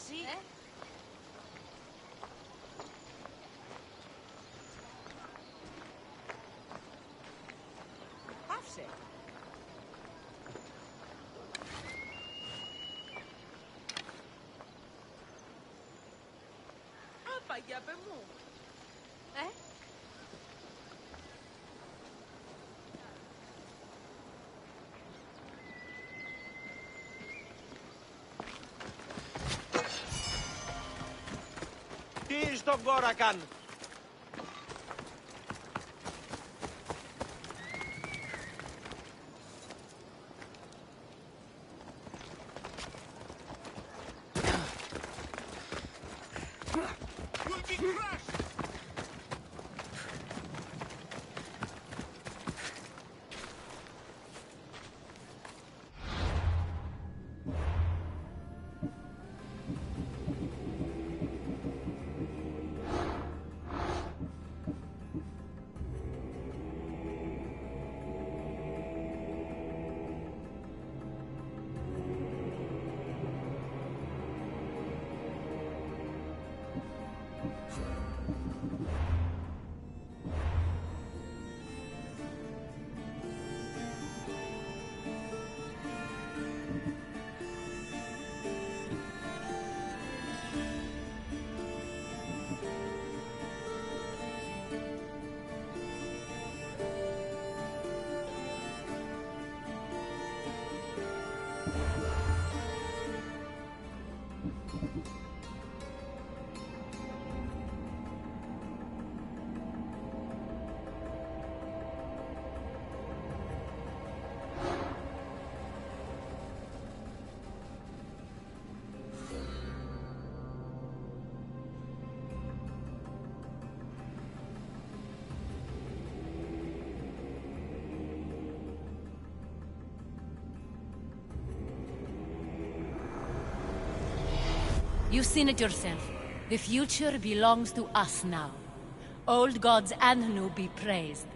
εσύ. Πάυσε. Άπαγια, παι μου. Τι στον κόρακαν. You've seen it yourself. The future belongs to us now. Old gods and new be praised.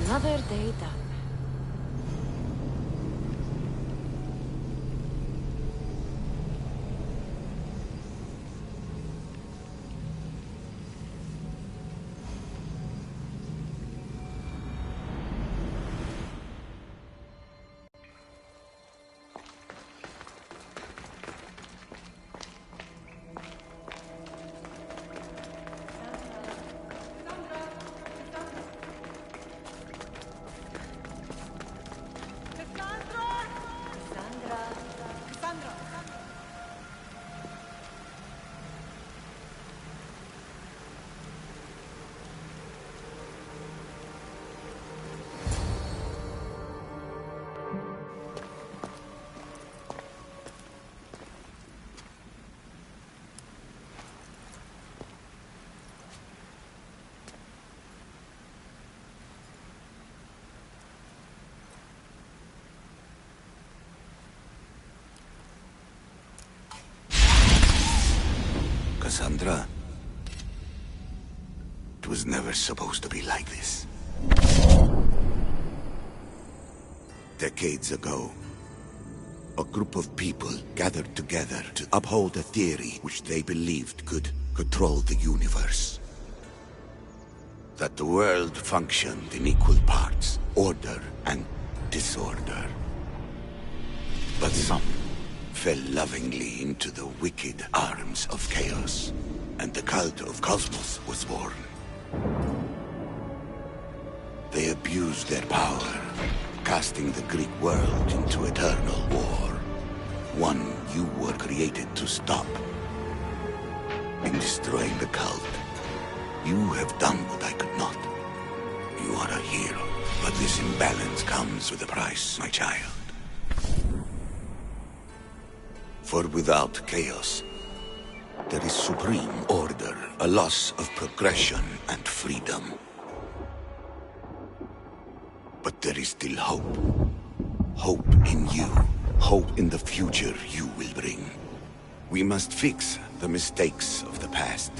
Another day done. Cassandra. It was never supposed to be like this. Decades ago, a group of people gathered together to uphold a theory which they believed could control the universe. That the world functioned in equal parts, order and disorder. But some fell lovingly into the wicked arms of chaos, and the cult of Cosmos was born. They abused their power, casting the Greek world into eternal war. One you were created to stop. In destroying the cult, you have done what I could not. You are a hero, but this imbalance comes with a price, my child. For without chaos, there is supreme order, a loss of progression and freedom. But there is still hope. Hope in you. Hope in the future you will bring. We must fix the mistakes of the past.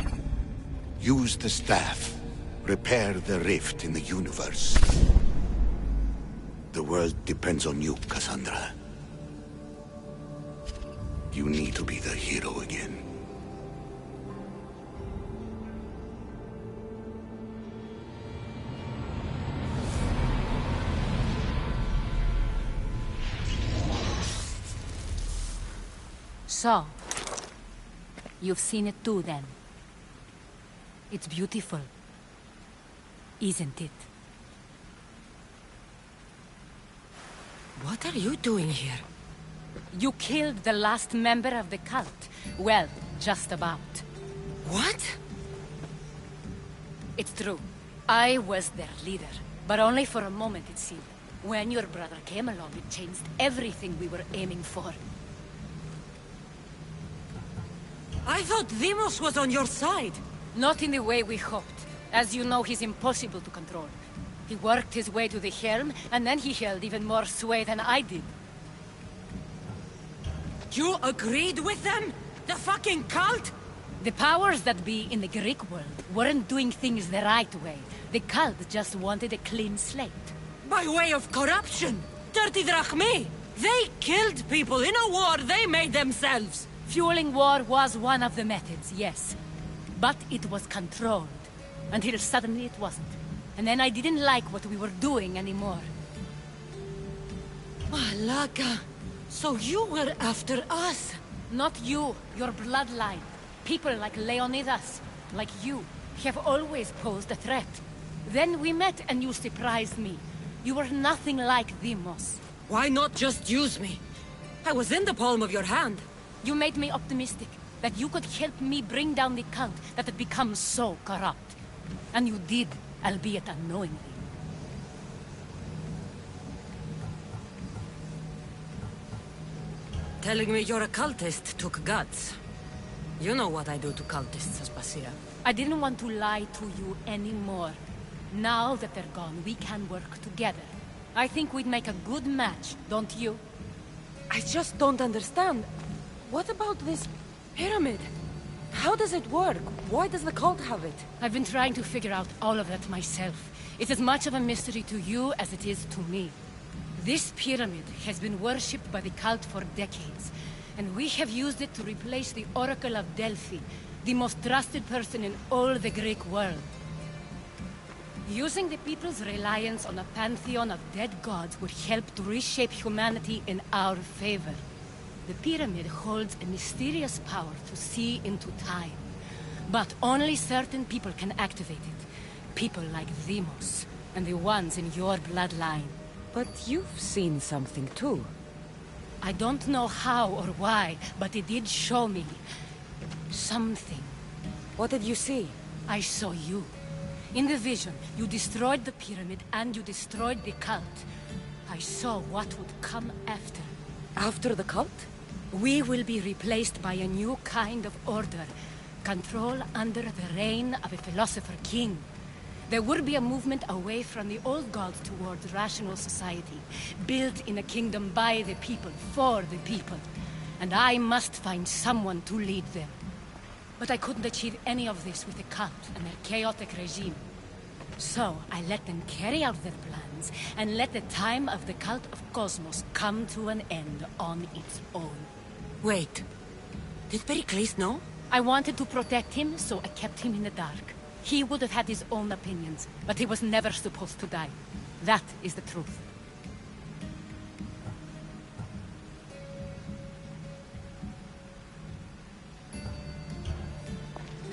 Use the staff. Repair the rift in the universe. The world depends on you, Cassandra. You need to be the hero again. So, you've seen it too, then. It's beautiful, isn't it? What are you doing here? You killed the last member of the cult. Well, just about. What? It's true. I was their leader, but only for a moment, it seemed. When your brother came along, it changed everything we were aiming for. I thought Deimos was on your side. Not in the way we hoped. As you know, he's impossible to control. He worked his way to the helm, and then he held even more sway than I did. You agreed with them? The fucking cult? The powers that be in the Greek world weren't doing things the right way. The cult just wanted a clean slate. By way of corruption? Dirty drachmi? They killed people in a war they made themselves. Fueling war was one of the methods, yes. But it was controlled. Until suddenly it wasn't. And then I didn't like what we were doing anymore. Malaka. So you were after us? Not you, your bloodline. People like Leonidas, like you, have always posed a threat. Then we met and you surprised me. You were nothing like Deimos. Why not just use me? I was in the palm of your hand. You made me optimistic that you could help me bring down the cult that had become so corrupt. And you did, albeit unknowingly. Telling me you're a cultist took guts. You know what I do to cultists, Aspasia. I didn't want to lie to you anymore. Now that they're gone, we can work together. I think we'd make a good match, don't you? I just don't understand. What about this pyramid? How does it work? Why does the cult have it? I've been trying to figure out all of that myself. It's as much of a mystery to you as it is to me. This pyramid has been worshipped by the cult for decades, and we have used it to replace the Oracle of Delphi, the most trusted person in all the Greek world. Using the people's reliance on a pantheon of dead gods would help to reshape humanity in our favor. The pyramid holds a mysterious power to see into time. But only certain people can activate it. People like Deimos, and the ones in your bloodline. But you've seen something too. I don't know how or why, but it did show me something. What did you see? I saw you. In the vision, you destroyed the pyramid and you destroyed the cult. I saw what would come after. After the cult? We will be replaced by a new kind of order. Control under the reign of a philosopher king. There will be a movement away from the old gods towards rational society, built in a kingdom by the people, for the people. And I must find someone to lead them. But I couldn't achieve any of this with the cult and their chaotic regime. So, I let them carry out their plans, and let the time of the Cult of Cosmos come to an end on its own. Wait. Did Pericles know? I wanted to protect him, so I kept him in the dark. He would have had his own opinions, but he was never supposed to die. That is the truth.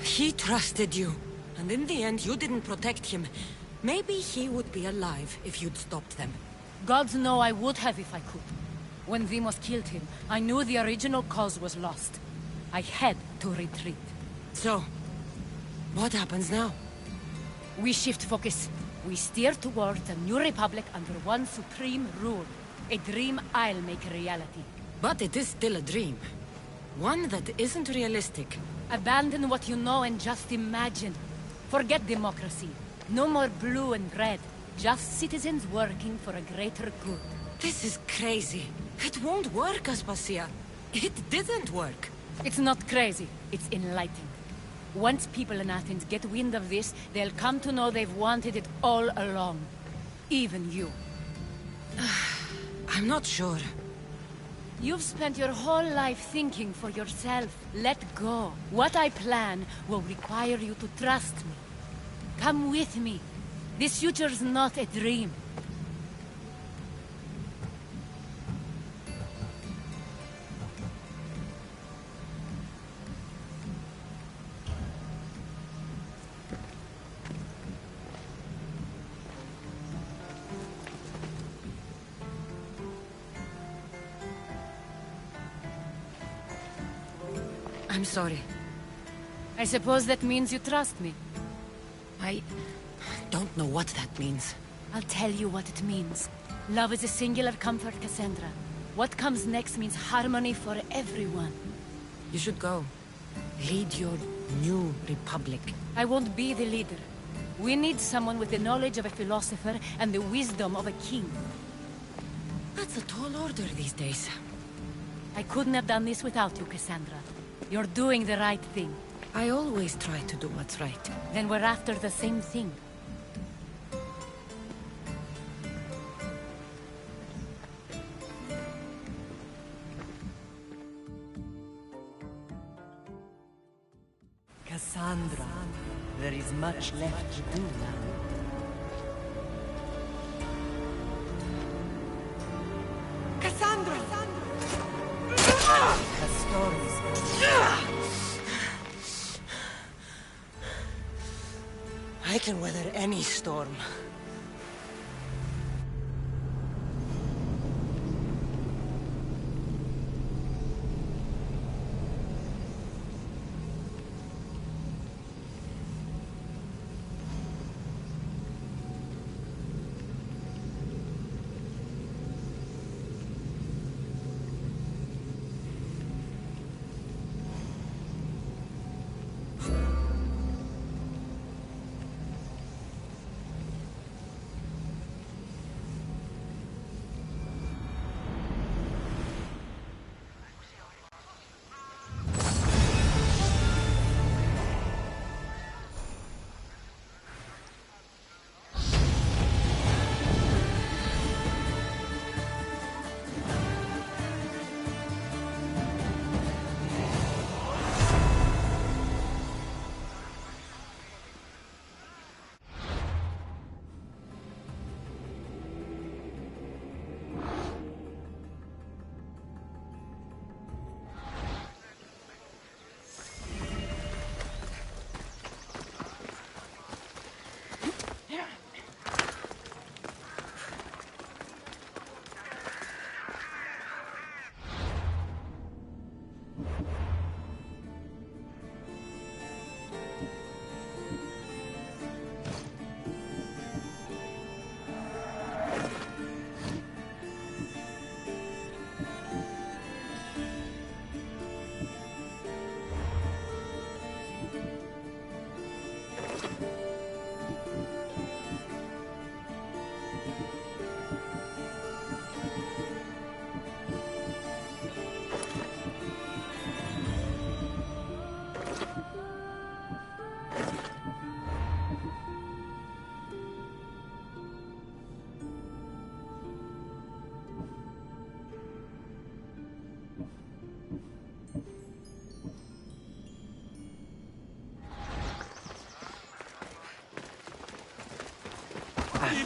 He trusted you, and in the end you didn't protect him. Maybe he would be alive if you'd stopped them. Gods know I would have if I could. When Deimos killed him, I knew the original cause was lost. I had to retreat. So, what happens now? We shift focus. We steer towards a new republic under one supreme rule. A dream I'll make a reality. But it is still a dream. One that isn't realistic. Abandon what you know and just imagine. Forget democracy. No more blue and red. Just citizens working for a greater good. This is crazy. It won't work, Aspasia. It didn't work. It's not crazy. It's enlightening. Once people in Athens get wind of this, they'll come to know they've wanted it all along. Even you. I'm not sure. You've spent your whole life thinking for yourself. Let go. What I plan will require you to trust me. Come with me. This future's not a dream. I'm sorry. I suppose that means you trust me. I don't know what that means. I'll tell you what it means. Love is a singular comfort, Cassandra. What comes next means harmony for everyone. You should go. Lead your new republic. I won't be the leader. We need someone with the knowledge of a philosopher and the wisdom of a king. That's a tall order these days. I couldn't have done this without you, Cassandra. You're doing the right thing. I always try to do what's right. Then we're after the same thing. Cassandra, there is much left to do now. Cassandra! Castor's I can weather any storm.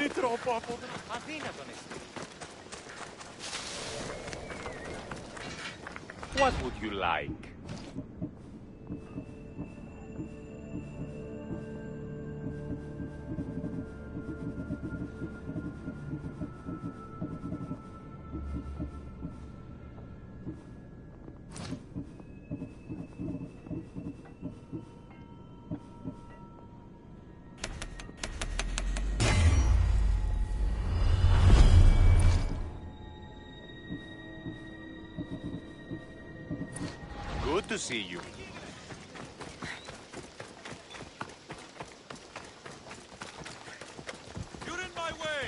πολύ τρόπο από εδώ. Αδύνατον εσύ. What would you like? Good to see you. You're in my way!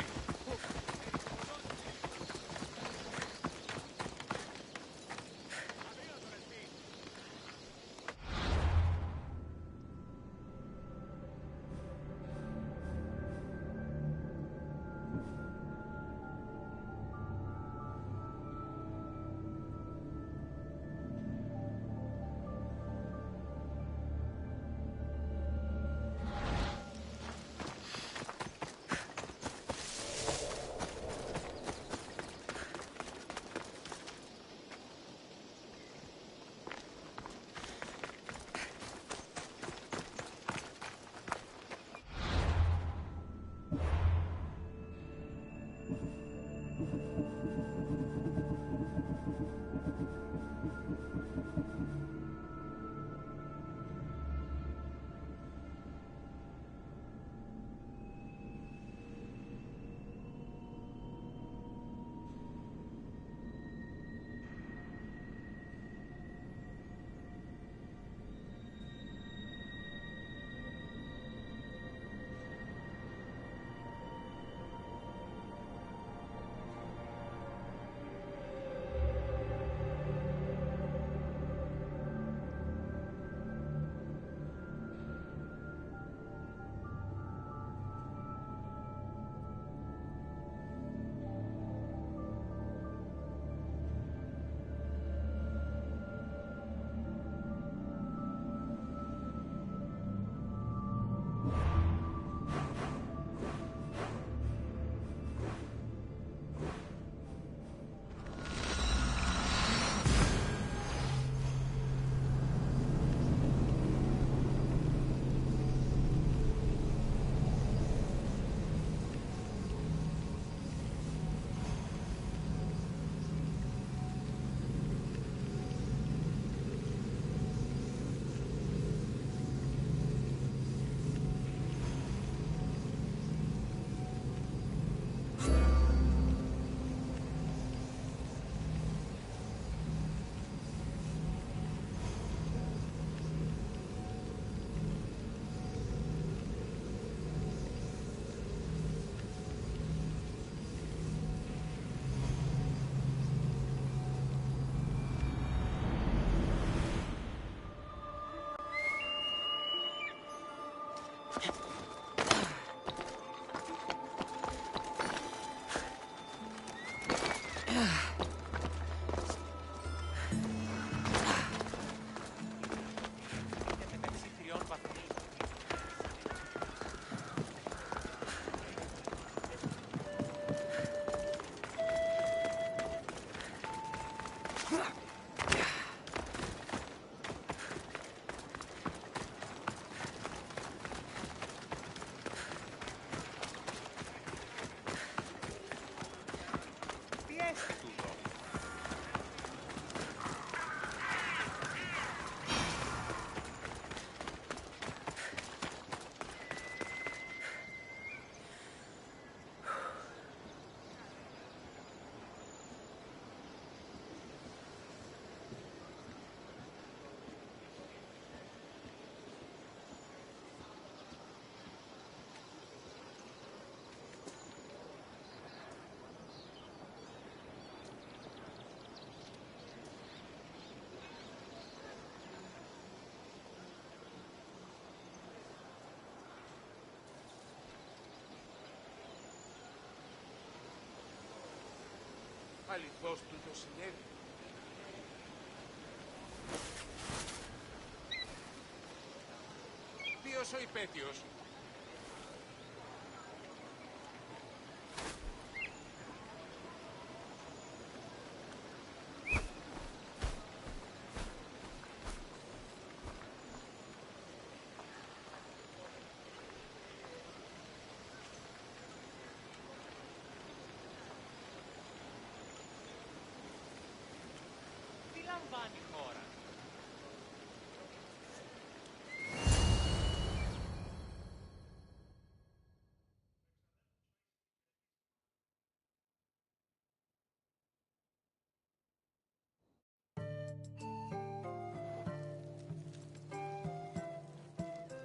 Αληθώς του το συνέβη. Ποιος ο υπέτειος?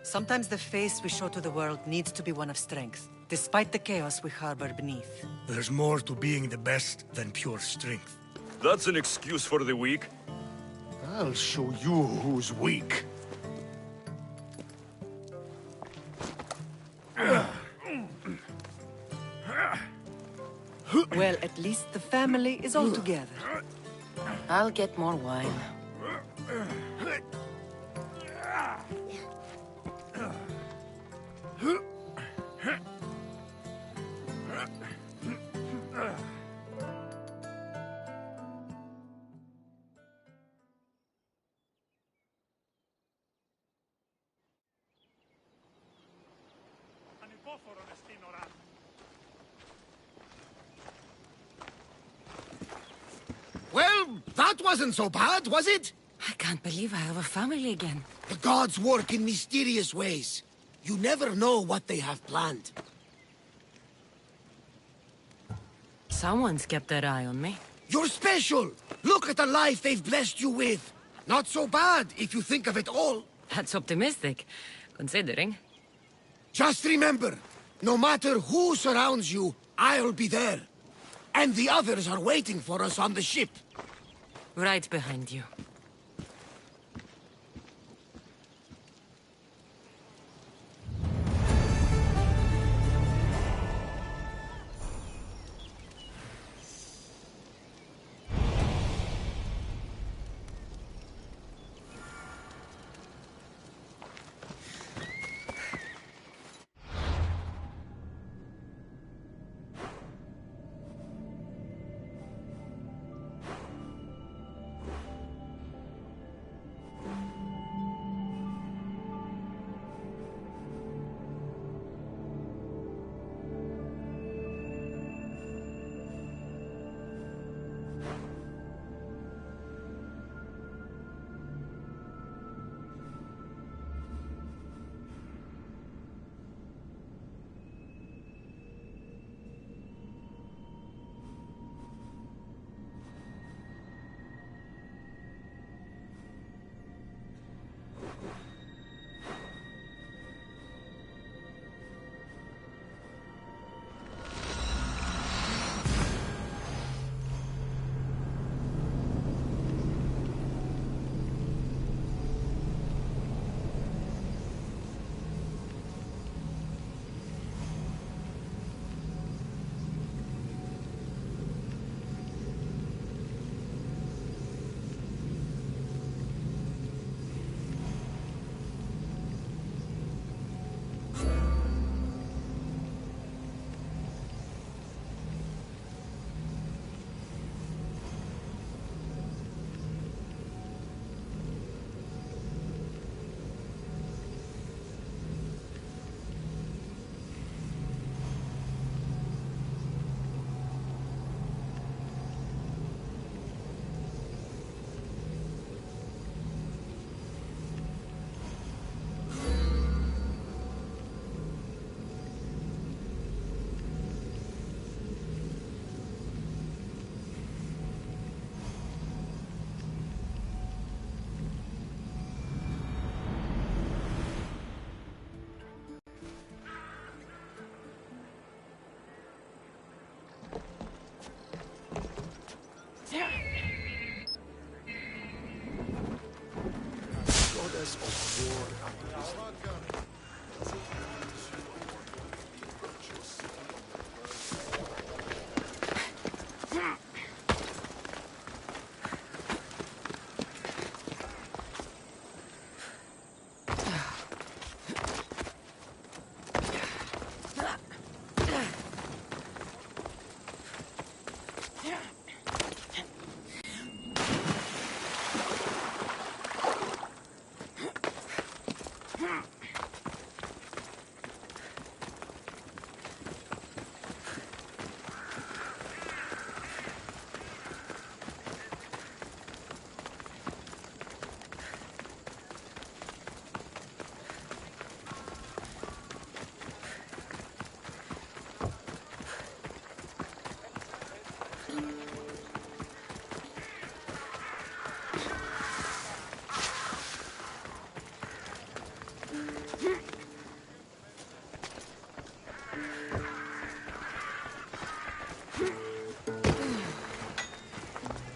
Sometimes the face we show to the world needs to be one of strength, despite the chaos we harbor beneath. There's more to being the best than pure strength. That's an excuse for the weak. I'll show you who's weak. Well, at least the family is all together. I'll get more wine. Well, that wasn't so bad, was it? I can't believe I have a family again. The gods work in mysterious ways. You never know what they have planned. Someone's kept their eye on me. You're special! Look at the life they've blessed you with! Not so bad, if you think of it all. That's optimistic, considering. Just remember, no matter who surrounds you, I'll be there. And the others are waiting for us on the ship. Right behind you.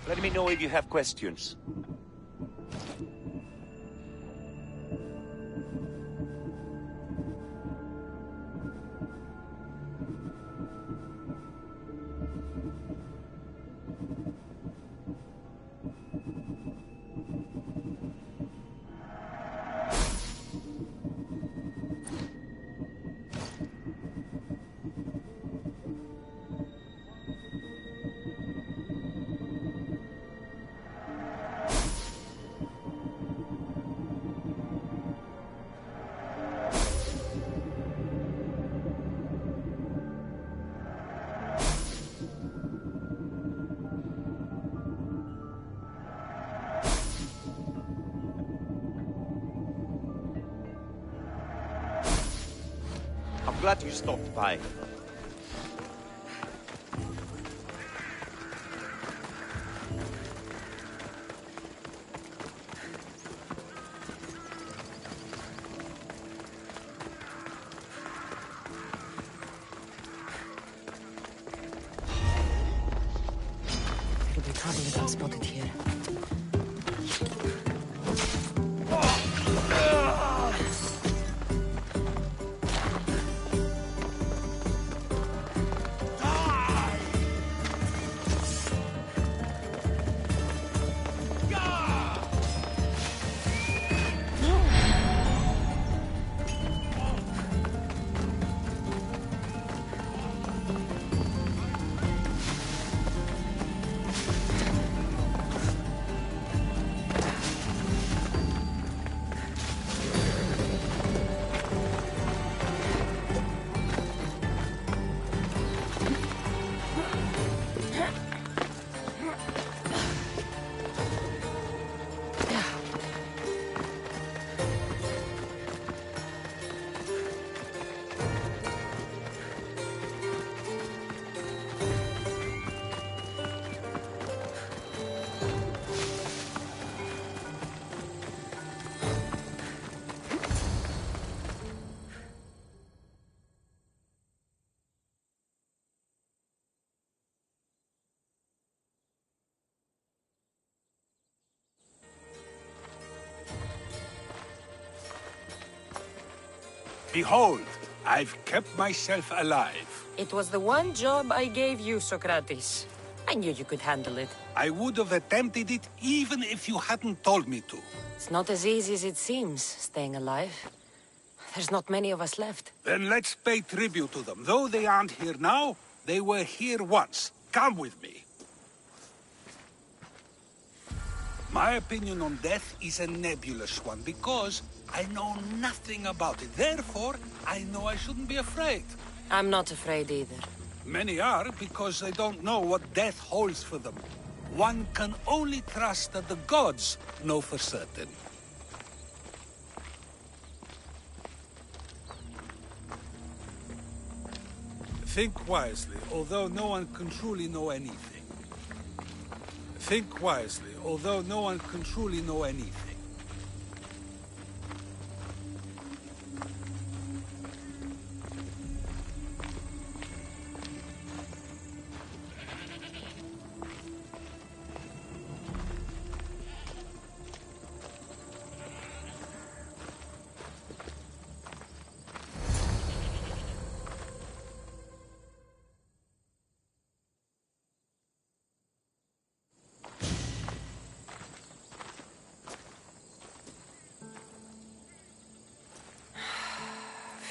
Let me know if you have questions. I'm glad you stopped by. It'll be trouble if I'm spotted here. Behold, I've kept myself alive. It was the one job I gave you, Socrates. I knew you could handle it. I would have attempted it even if you hadn't told me to. It's not as easy as it seems, staying alive. There's not many of us left. Then let's pay tribute to them. Though they aren't here now, they were here once. Come with me. My opinion on death is a nebulous one because I know nothing about it. Therefore, I know I shouldn't be afraid. I'm not afraid either. Many are because they don't know what death holds for them. One can only trust that the gods know for certain. Think wisely, although no one can truly know anything. Think wisely, although no one can truly know anything.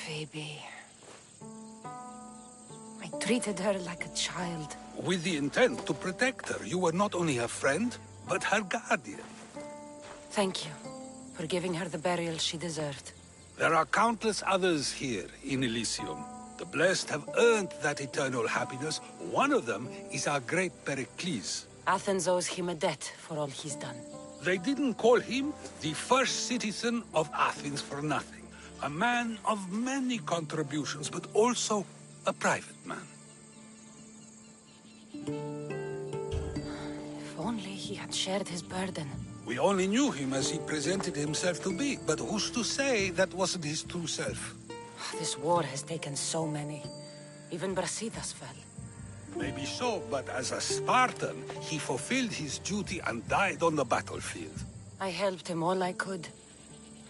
Phoebe. I treated her like a child. With the intent to protect her, you were not only her friend, but her guardian. Thank you for giving her the burial she deserved. There are countless others here in Elysium. The blessed have earned that eternal happiness. One of them is our great Pericles. Athens owes him a debt for all he's done. They didn't call him the first citizen of Athens for nothing. A man of many contributions, but also a private man. If only he had shared his burden. We only knew him as he presented himself to be, but who's to say that wasn't his true self? This war has taken so many. Even Brasidas fell. Maybe so, but as a Spartan, he fulfilled his duty and died on the battlefield. I helped him all I could.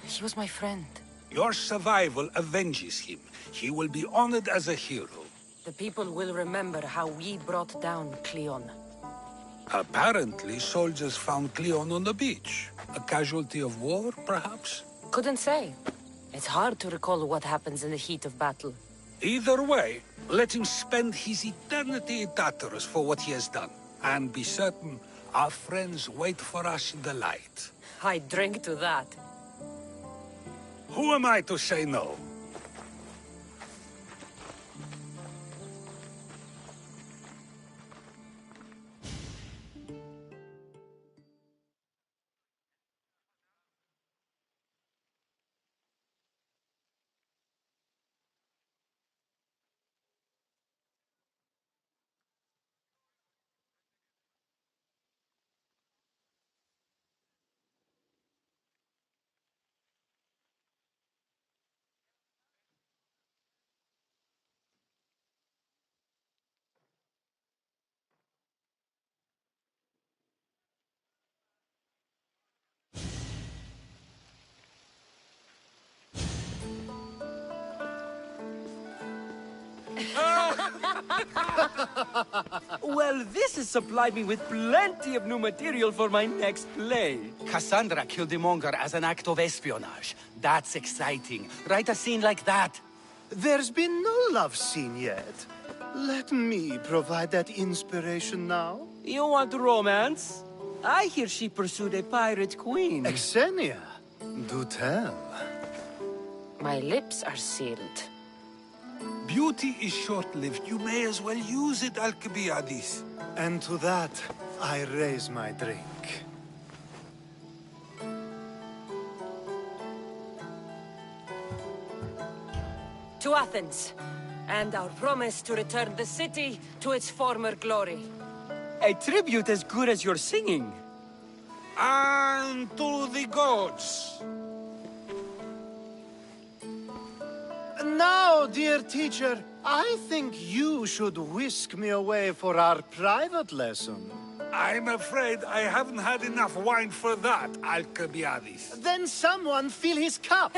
He was my friend. Your survival avenges him. He will be honored as a hero. The people will remember how we brought down Cleon. Apparently, soldiers found Cleon on the beach. A casualty of war, perhaps? Couldn't say. It's hard to recall what happens in the heat of battle. Either way, let him spend his eternity in Tartarus for what he has done. And be certain, our friends wait for us in the light. I drink to that. Who am I to say no? Well, this has supplied me with plenty of new material for my next play. Cassandra killed the monger as an act of espionage. That's exciting. Write a scene like that. There's been no love scene yet. Let me provide that inspiration now. You want romance? I hear she pursued a pirate queen. Xenia, do tell. My lips are sealed. Beauty is short-lived. You may as well use it, Alcibiades. And to that, I raise my drink. To Athens, and our promise to return the city to its former glory. A tribute as good as your singing. And to the gods. Now, dear teacher, I think you should whisk me away for our private lesson. I'm afraid I haven't had enough wine for that, Alcibiades. Then someone fill his cup.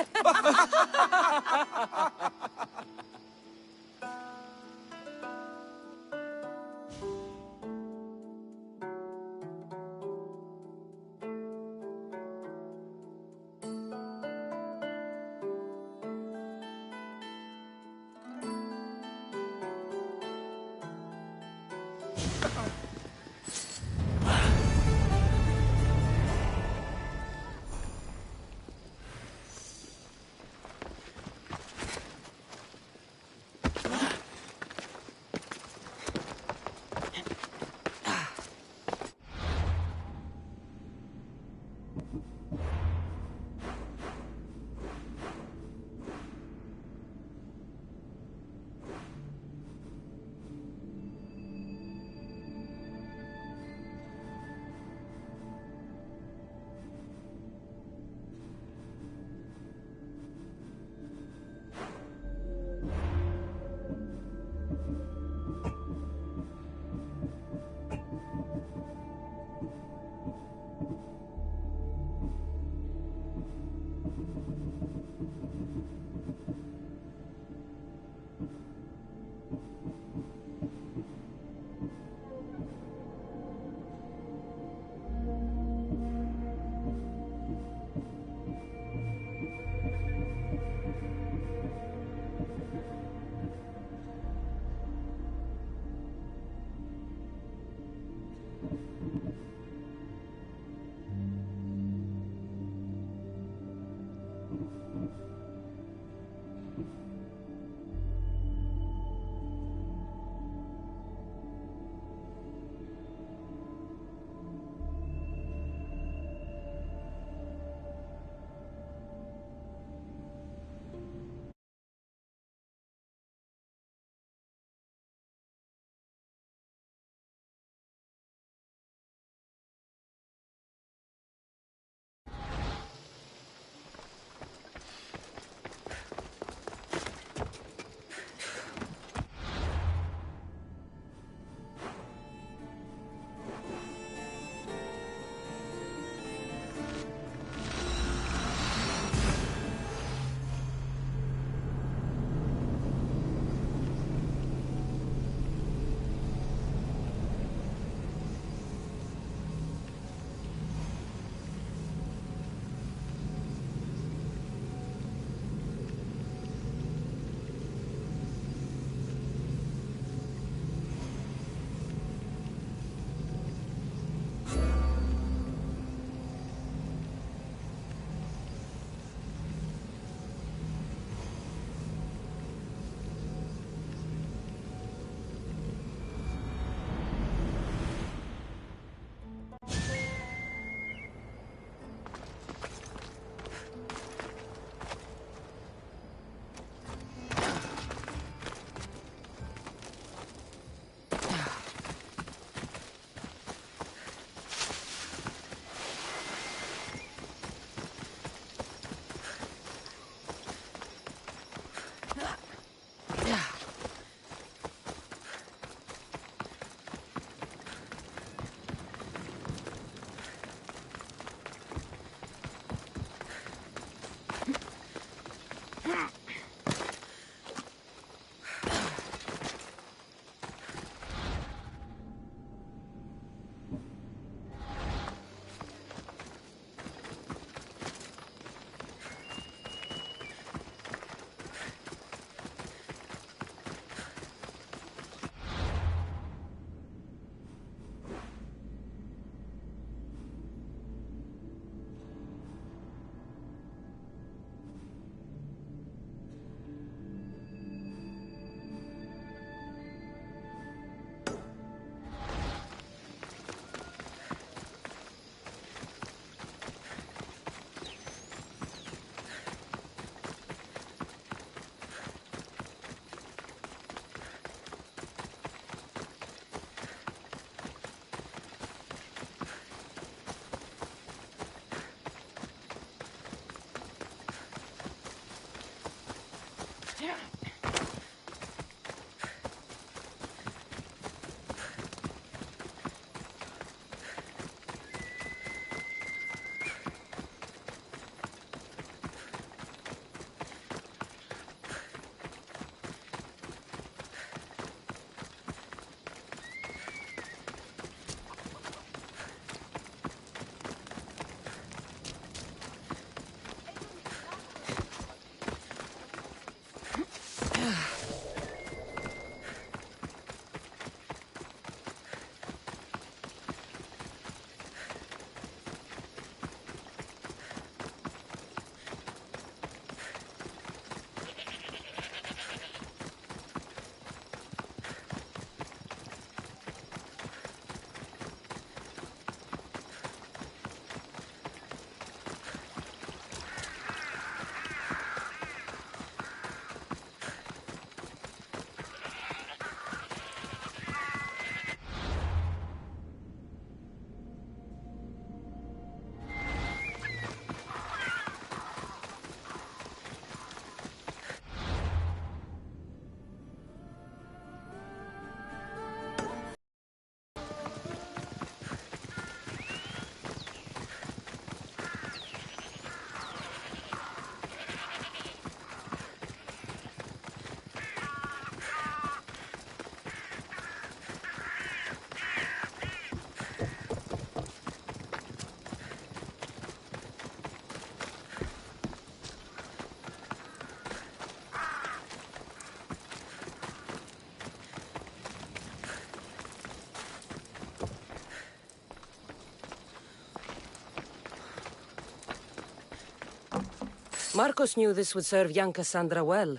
Marcos knew this would serve young Cassandra well.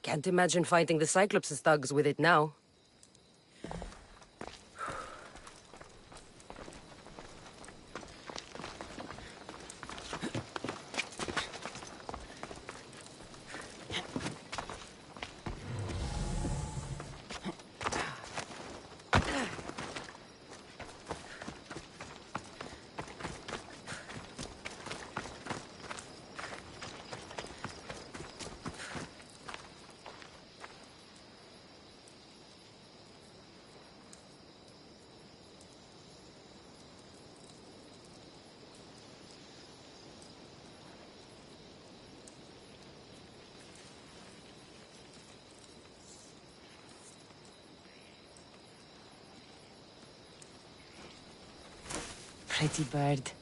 Can't imagine fighting the Cyclops' thugs with it now. Pretty bird.